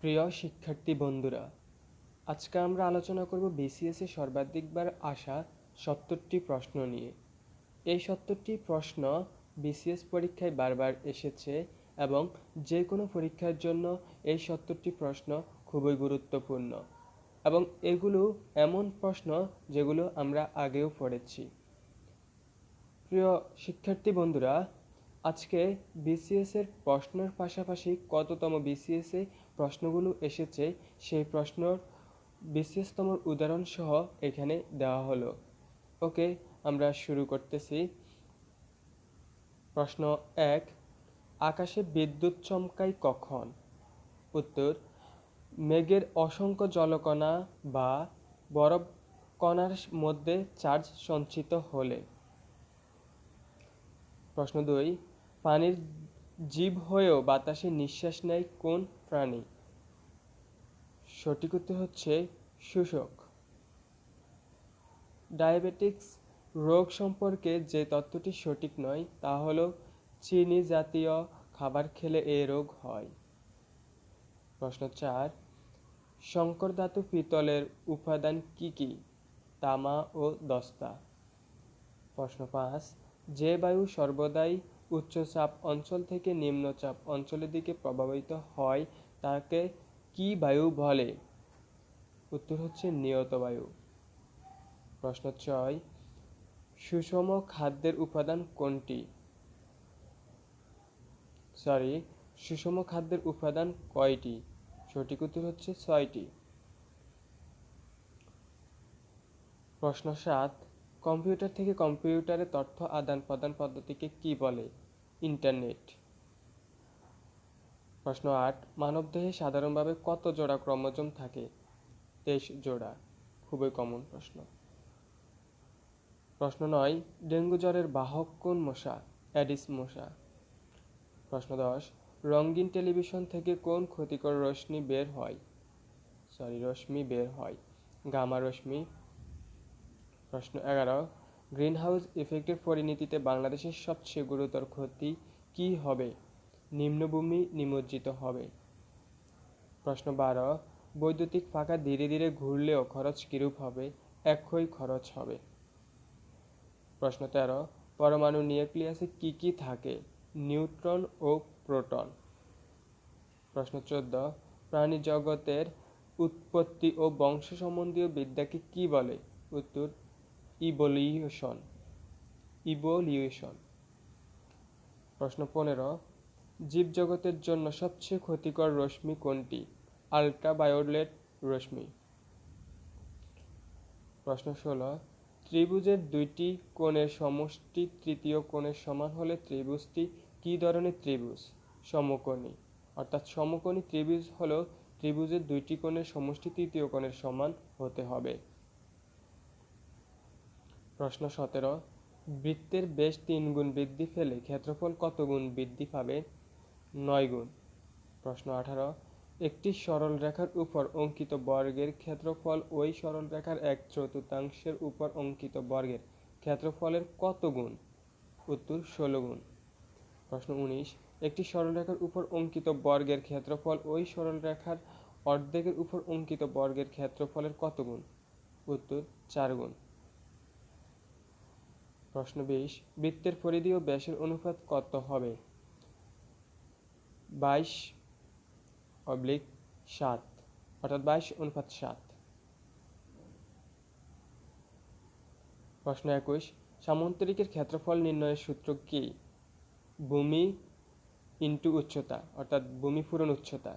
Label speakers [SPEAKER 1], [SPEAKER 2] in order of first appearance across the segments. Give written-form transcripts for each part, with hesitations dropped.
[SPEAKER 1] প্রিয় শিক্ষার্থী বন্ধুরা, আজকে আমরা আলোচনা করব বিসিএস এ সর্বাধিকবার আসা ৭০টি প্রশ্ন নিয়ে। এই ৭০টি প্রশ্ন বিসিএস পরীক্ষায় বারবার এসেছে এবং যে কোনো পরীক্ষার জন্য এই ৭০টি প্রশ্ন খুবই গুরুত্বপূর্ণ এবং এগুলো এমন প্রশ্ন যেগুলো আমরা আগেও পড়েছি। প্রিয় শিক্ষার্থী বন্ধুরা, আজকে বিসিএস এর প্রশ্নের পাশাপাশি কততম বিসিএস এ প্রশ্নগুলো এসেছে সেই প্রশ্নর বিসিএস-তম উদাহরণ সহ এখানে দেওয়া হলো। ওকে, আমরা শুরু করতেছি। প্রশ্ন ১, আকাশে বিদ্যুৎ চমকায় কখন? উত্তর, মেঘের অসংখ্য জলকণা বা বরফ কণার মধ্যে চার্জ সঞ্চিত হলে। প্রশ্ন ২, পানির জীব হয়েও বাতাসে নিঃশ্বাস নেয় কোন প্রাণী? সঠিক উত্তর হচ্ছে শুষ্ক। ডায়াবেটিস রোগ সম্পর্কে যে তথ্যটি সঠিক নয় তা হলো চিনি জাতীয় খাবার খেলে এই রোগ হয়। প্রশ্ন ৪, সংকর ধাতু পিতলের উপাদান কি কি? তামা ও দস্তা। প্রশ্ন ৫, যে বায়ু সর্বদাই উচ্চচাপ অঞ্চল থেকে নিম্নচাপ অঞ্চলের দিকে প্রবাহিত হয় তাকে কি বায়ু বলে? উত্তর হচ্ছে নিয়ত বায়ু। প্রশ্ন ৬, সুষম খাদ্যের উপাদান কোনটি? সুষম খাদ্যের উপাদান কয়টি? সঠিক উত্তর হচ্ছে ৬টি। প্রশ্ন ৭, কম্পিউটার থেকে কম্পিউটারে তথ্য আদান প্রদান পদ্ধতিকে কি বলে? ইন্টারনেট। প্রশ্ন ৮, মানবদেহে সাধারণভাবে কত জোড়া ক্রোমোজোম থাকে? ২৩ জোড়া। খুবই কমন প্রশ্ন। প্রশ্ন ৯, ডেঙ্গু জ্বরের বাহক কোন মশা? অ্যাডিস মশা। প্রশ্ন ১০, রঙিন টেলিভিশন থেকে কোন ক্ষতিকর রশ্মি বের হয়? গামা রশ্মি। প্রশ্ন ১১, গ্রিনহাউস ইফেক্টের পরিণতিতে বাংলাদেশের সবচেয়ে গুরুতর ক্ষতি কি হবে? নিম্নভূমি নিমজ্জিত হবে। প্রশ্ন ১২, বৈদ্যুতিক পাখা ধীরে ধীরে ঘুরলেও খরচ কিরূপ হবে? একই খরচ হবে। প্রশ্ন ১৩, পরমাণু নিউক্লিয়াসে কি কি থাকে? নিউট্রন ও প্রোটন। প্রশ্ন ১৪, প্রাণী জগতের উৎপত্তি ও বংশ সম্বন্ধীয় বিদ্যাকে কি বলে? উত্তর, ইভোলিউশন। প্রশ্ন ১৫, জীবজগতের জন্য সবচেয়ে ক্ষতিকর রশ্মি কোনটি? আল্ট্রাভায়োলেট রশ্মি। প্রশ্ন ১৬, ত্রিভুজের দুইটি কোণের সমষ্টি তৃতীয় কোণের সমান হলে ত্রিভুজটি কি ধরনের ত্রিভুজ? সমকোণী। অর্থাৎ সমকোণী ত্রিভুজ হলো ত্রিভুজের দুইটি কোণের সমষ্টি তৃতীয় কোণের সমান হতে হবে। প্রশ্ন ১৭, বৃত্তের ব্যাস ৩ গুণ বৃদ্ধি পেলে ক্ষেত্রফল কত গুণ বৃদ্ধি পাবে? ৯ গুণ। প্রশ্ন ১৮, একটি সরল রেখার উপর অঙ্কিত বর্গের ক্ষেত্রফল ওই সরল রেখার ১/৪ উপর অঙ্কিত বর্গের ক্ষেত্রফলের কত গুণ? উত্তর, ১৬ গুণ। প্রশ্ন ১৯, একটি সরলরেখার উপর অঙ্কিত বর্গের ক্ষেত্রফল ওই সরলরেখার অর্ধেকের উপর অঙ্কিত বর্গের ক্ষেত্রফলের কত গুণ? উত্তর, ৪ গুণ। প্রশ্ন ২০, বৃত্তের পরিধি ও ব্যাসের অনুপাত কত হবে? ২২/৭, অর্থাৎ ২২:৭। প্রশ্ন ২১, সামন্তরিকের ক্ষেত্রফল নির্ণয়ের সূত্র কি? ভূমি ইন্টু উচ্চতা, অর্থাৎ ভূমি পূরণ উচ্চতা।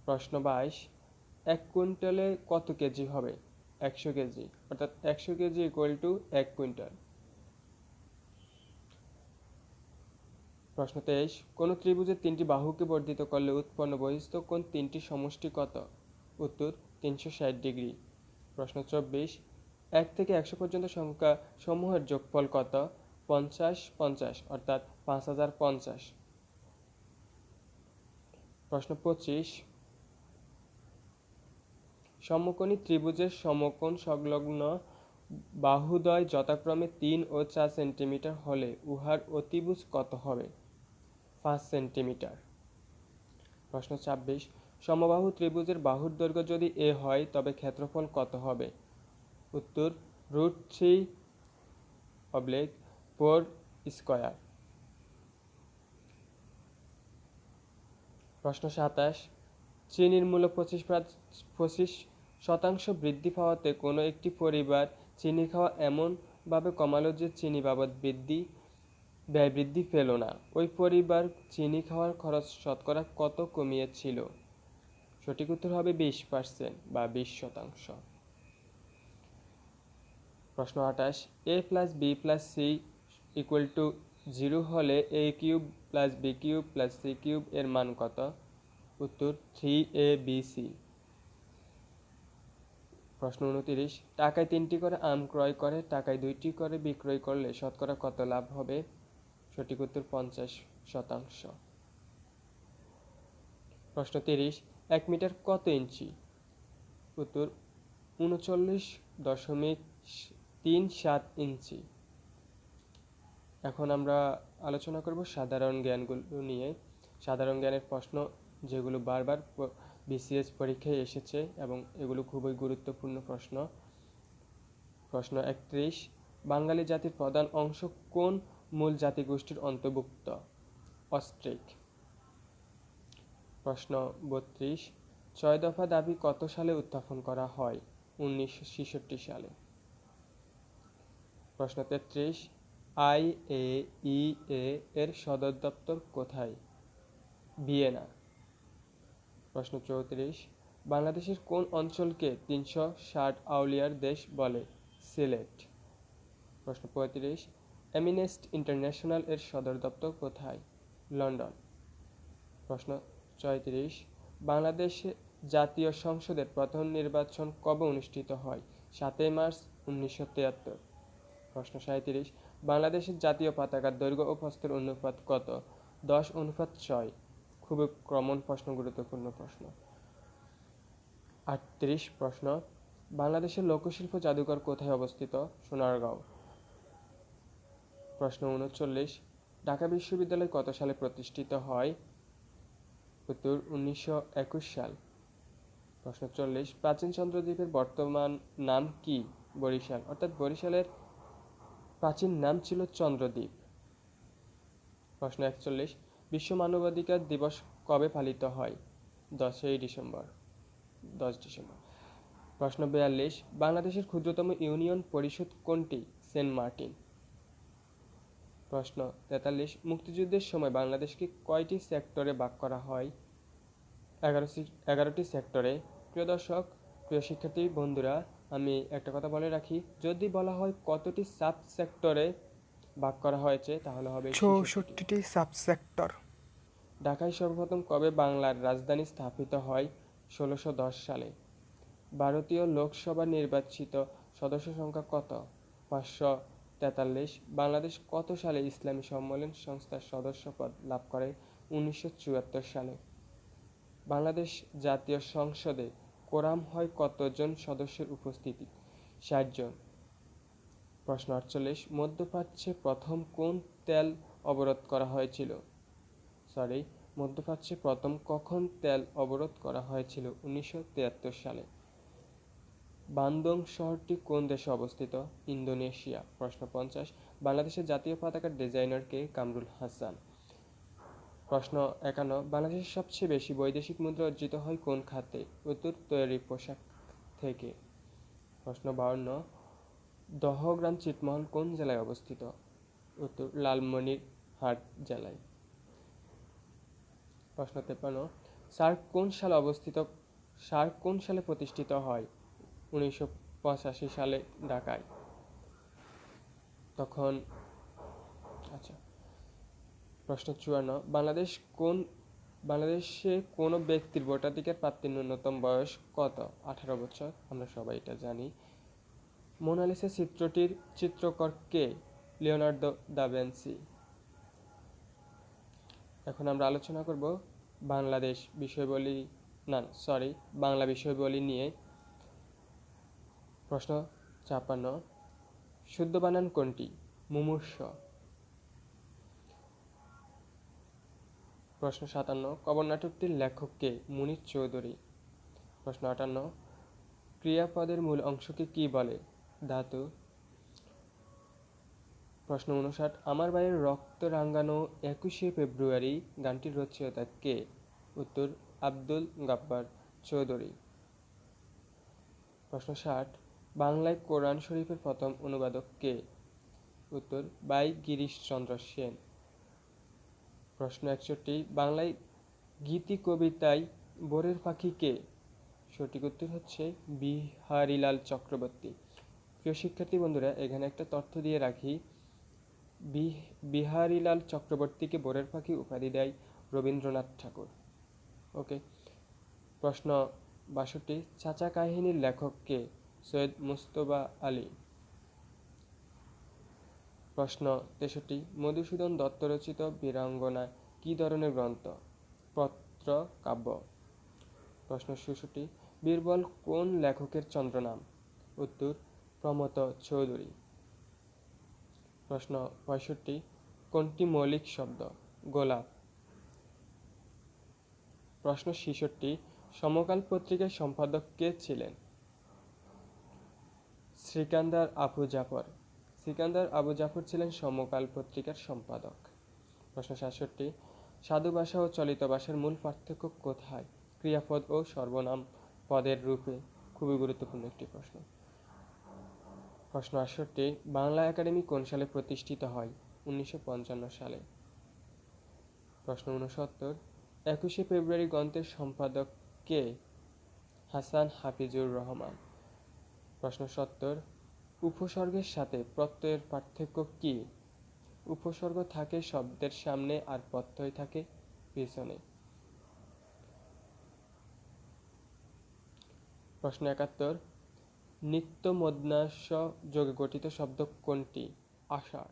[SPEAKER 1] প্রশ্ন ২২, ১ কুইন্টালে কত কেজি হবে? ১০০ কেজি, অর্থাৎ ১০০ কেজি ইকুয়াল টু ১ কুইন্টাল। প্রশ্ন ২৩, কোন ত্রিভুজের ৩টি বাহুকে বর্ধিত করলে উৎপন্ন বহিঃস্থ কোণ ৩টির সমষ্টি কত? উত্তর, ৩৬০ ডিগ্রি। প্রশ্ন ২৪, ১ থেকে ১০০ পর্যন্ত সংখ্যা সমূহের যোগফল কত? ৫০/৫০, অর্থাৎ ৫০৫০। প্রশ্ন ২৫, সমকোণী ত্রিভুজের সমকোণ সংলগ্ন বাহুদ্বয় যথাক্রমে ৩ ও ৪ সেন্টিমিটার হলে উহার অতিভুজ কত হবে? ৫ সেন্টিমিটার। প্রশ্ন ২৬, সমবাহু ত্রিভুজের বাহুর দৈর্ঘ্য যদি a হয় তবে ক্ষেত্রফল কত হবে? উত্তর √3/4 স্কয়ার। প্রশ্ন ২৭, চিনির মূল্য 25% বৃদ্ধি পাওয়াতে কোনো একটি পরিবার চিনি খাওয়া এমনভাবে কমালো যে চিনি বাবদ ব্যয় বৃদ্ধি পেল না। ওই পরিবার চিনি খাওয়ার খরচ শতকরা কত কমিয়েছিল? সঠিক উত্তর হবে 20% বা 20%। প্রশ্ন ২৮, a+b+c=0 হলে a³ + b³ এর মান কত? উত্তর 3abc। প্রশ্ন ২৯, টাকায় 3টি করে আম ক্রয় করে টাকায় 2টি করে বিক্রয় করলে শতকরা কত লাভ হবে? সঠিক উত্তর 50%। প্রশ্ন 30, 1 মিটার কত ইঞ্চি? উত্তর 39.37 ইঞ্চি। এখন আমরা আলোচনা করব সাধারণ জ্ঞানগুলো নিয়ে। সাধারণ জ্ঞানের প্রশ্ন যেগুলো বারবার বিসিএস পরীক্ষায় এসেছে এবং এগুলো খুবই গুরুত্বপূর্ণ প্রশ্ন। প্রশ্ন 31, বাঙালি জাতির প্রধান অংশ কোন মূল জাতিগোষ্ঠীর অন্তর্ভুক্ত? অস্ট্রিক। প্রশ্ন 32, 6 দফা দাবি কত সালে উত্থাপন করা হয়? 1966 সালে। প্রশ্ন 33, IAEA এর সদর দপ্তর কোথায়? ভিয়েনা। প্রশ্ন 34, বাংলাদেশের কোন অঞ্চলকে 360 আউলিয়ার দেশ বলে? সিলেট। প্রশ্ন 35, অ্যামনেস্টি ইন্টারন্যাশনাল এর সদর দপ্তর কোথায়? লন্ডন। প্রশ্ন 36, বাংলাদেশ জাতীয় সংসদের প্রথম নির্বাচন কবে অনুষ্ঠিত হয়? 7 মার্চ 1973। প্রশ্ন 37, বাংলাদেশের জাতীয় পতাকার দৈর্ঘ্য ও প্রস্থের অনুপাত কত? 10:6। খুবই কমন প্রশ্ন, গুরুত্বপূর্ণ প্রশ্ন। 38 প্রশ্ন, বাংলাদেশের লোকশিল্প জাদুঘর কোথায় অবস্থিত? সোনারগাঁও। প্রশ্ন 39, ঢাকা বিশ্ববিদ্যালয় কত সালে প্রতিষ্ঠিত হয়? উত্তর 1921 সাল। প্রশ্ন 40, প্রাচীন চন্দ্রদ্বীপের বর্তমান নাম কি? বরিশাল, অর্থাৎ বরিশালের প্রাচীন নাম ছিল চন্দ্রদ্বীপ। প্রশ্ন 41, বিশ্ব মানবাধিকার দিবস কবে পালিত হয়? 10 ডিসেম্বর। প্রশ্ন 42, বাংলাদেশের ক্ষুদ্রতম ইউনিয়ন পরিষদ কোনটি? Saint Martin. প্রশ্ন 43, মুক্তিযুদ্ধের সময় বাংলাদেশকে কয়টি সেক্টরে ভাগ করা হয়? 11টি সেক্টরে। প্রিয় দর্শক, প্রিয় শিক্ষার্থী বন্ধুরা, আমি একটা কথা বলে রাখি, যদি বলা হয় কতটি সাব সেক্টরে ভাগ করা হয়েছে তাহলে হবে
[SPEAKER 2] 64টি সাবসেক্টর।
[SPEAKER 1] ঢাকায় সর্বপ্রথম কবে বাংলার রাজধানী স্থাপিত হয়? 1610 সালে। ভারতীয় লোকসভা নির্বাচিত সদস্য সংখ্যা কত? 543। বাংলাদেশ কত সালে ইসলামী সম্মেলন সংস্থার সদস্যপদ লাভ করে? 1974 সালে। বাংলাদেশ জাতীয় সংসদে কোরাম হয় কতজন সদস্যের উপস্থিতি? 60 জন। প্রশ্ন 48, মধ্যপ্রাচ্যে প্রথম কোন তেল অবরোধ করা হয়েছিল? মধ্যপ্রাচ্যে প্রথম কখন তেল অবরোধ করা হয়েছিল? 1973 সালে। বান্দং শহরটি কোন দেশে অবস্থিত? ইন্দোনেশিয়া। প্রশ্ন 50, বাংলাদেশের জাতীয় পতাকার ডিজাইনার কে? কামরুল হাসান। প্রশ্ন 51, বাংলাদেশের সবচেয়ে বেশি বৈদেশিক মুদ্রা অর্জিত হয় কোন খাতে? উত্তর তৈরি পোশাক থেকে। প্রশ্ন 52, দহগ্রাম ছিটমহল কোন জেলায় অবস্থিত? উত্তর লালমনিরহাট জেলায়। প্রশ্ন 53, সার্ক কোন সালে প্রতিষ্ঠিত হয়? 1985 সালে ঢাকায়। প্রশ্ন 54, বাংলাদেশে কোন ব্যক্তির ভোটাধিকার প্রাপ্তির ন্যূনতম বয়স কত? 18 বছর। আমরা সবাই এটা জানি। মোনালিসা চিত্রটির চিত্রকর কে? Leonardo da Vinci. এখন আমরা আলোচনা করব বাংলা বিষয়বলী নিয়ে। প্রশ্ন 56, শুদ্ধ বানান কোনটি? মুমূর্ষ। প্রশ্ন 57, কবর নাটকটির লেখক কে? মুনির চৌধুরী। প্রশ্ন 58, ক্রিয়াপদের মূল অংশকে কি বলে? ধাতু। প্রশ্ন 59, আমার ভাইয়ের রক্ত রাঙানো 21শে ফেব্রুয়ারি গানটির রচয়িতা কে? উত্তর, আব্দুল গাফ্ফার চৌধুরী। প্রশ্ন 60, বাংলায় কোরআন শরীফের প্রথম অনুবাদক কে? উত্তর, বাই গিরিশচন্দ্র সেন। প্রশ্ন 61, বাংলায় গীতি কবিতায় ভোরের পাখি কে? সঠিক উত্তর হচ্ছে বিহারীলাল চক্রবর্তী। প্রিয় শিক্ষার্থী বন্ধুরা, এখানে একটা তথ্য দিয়ে রাখি, বিহারীলাল চক্রবর্তীকে ভোরের পাখি উপাধি দেয় রবীন্দ্রনাথ ঠাকুর। ওকে। প্রশ্ন 62, চাচা কাহিনীর লেখক কে? সৈয়দ মুজতবা আলী। প্রশ্ন 63, মধুসূদন দত্ত রচিত বীরাঙ্গনা কি ধরনের গ্রন্থ? পত্র কাব্য। প্রশ্ন 64, বীরবল কোন লেখকের চন্দ্রনাম? উত্তর, প্রমথ চৌধুরী। প্রশ্ন 65, কোনটি মৌলিক শব্দ? গোলাপ। প্রশ্ন 66, সমকাল পত্রিকার সম্পাদক কে ছিলেন? সিকান্দার আবু জাফর। সিকান্দার আবু জাফর ছিলেন সমকাল পত্রিকার সম্পাদক। প্রশ্ন 67, সাধু ভাষা ও চলিত ভাষার মূল পার্থক্য কোথায়? ক্রিয়াপদ ও সর্বনাম পদের রূপে। খুবই গুরুত্বপূর্ণ একটি প্রশ্ন। প্রশ্ন 68, বাংলা একাডেমি কোন সালে প্রতিষ্ঠিত হয়? 1955 সালে। প্রশ্ন 69, 21শে ফেব্রুয়ারি গ্রন্থের সম্পাদক কে? হাসান হাফিজুর রহমান। প্রশ্ন 70, উপসর্গের সাথে প্রত্যয়ের পার্থক্য কি? উপসর্গ থাকে শব্দের সামনে আর প্রত্যয় থাকে পেছনে। প্রশ্ন 71, নিত্য মধ্যাহ্ন যোগে গঠিত শব্দ কোনটি? আষাঢ়।